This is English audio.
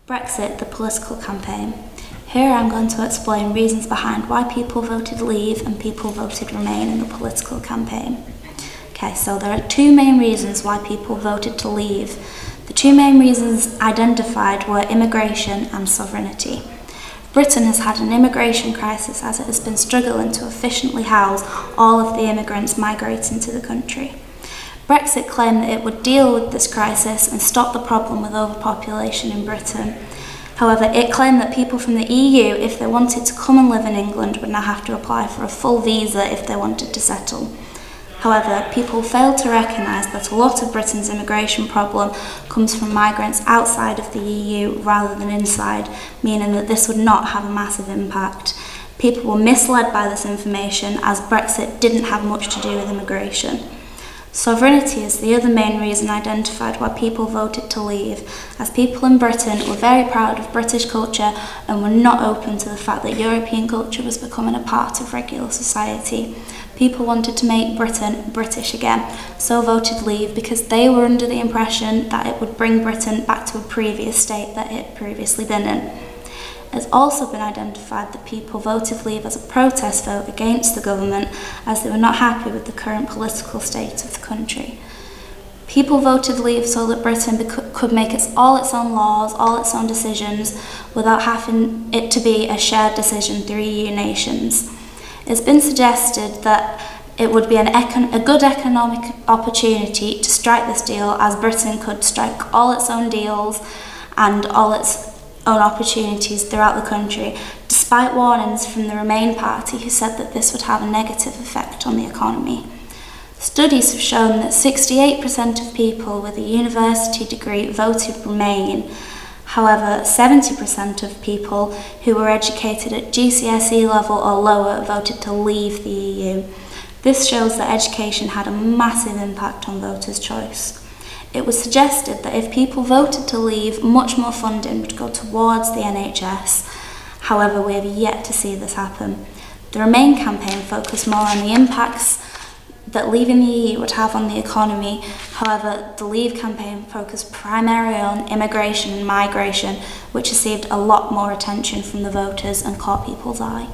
Brexit, the political campaign. Here I'm going to explain reasons behind why people voted leave and people voted remain in the political campaign. Okay, so there are two main reasons why people voted to leave. The two main reasons identified were immigration and sovereignty. Britain has had an immigration crisis as it has been struggling to efficiently house all of the immigrants migrating to the country. Brexit claimed that it would deal with this crisis and stop the problem with overpopulation in Britain. However, it claimed that people from the EU, if they wanted to come and live in England, would now have to apply for a full visa if they wanted to settle. However, people failed to recognise that a lot of Britain's immigration problem comes from migrants outside of the EU rather than inside, meaning that this would not have a massive impact. People were misled by this information as Brexit didn't have much to do with immigration. Sovereignty is the other main reason identified why people voted to leave, as people in Britain were very proud of British culture and were not open to the fact that European culture was becoming a part of regular society. People wanted to make Britain British again, so voted leave because they were under the impression that it would bring Britain back to a previous state that it had previously been in. It has also been identified that people voted leave as a protest vote against the government as they were not happy with the current political state of the country. People voted leave so that Britain could make all its own laws, all its own decisions, without having it to be a shared decision through EU nations. It's been suggested that it would be a good economic opportunity to strike this deal, as Britain could strike all its own deals and all its own opportunities throughout the country, despite warnings from the Remain party who said that this would have a negative effect on the economy. Studies have shown that 68% of people with a university degree voted Remain. However, 70% of people who were educated at GCSE level or lower voted to leave the EU. This shows that education had a massive impact on voters' choice. It was suggested that if people voted to leave, much more funding would go towards the NHS. However, we have yet to see this happen. The Remain campaign focused more on the impacts that leaving the EU would have on the economy. However, the Leave campaign focused primarily on immigration and migration, which received a lot more attention from the voters and caught people's eye.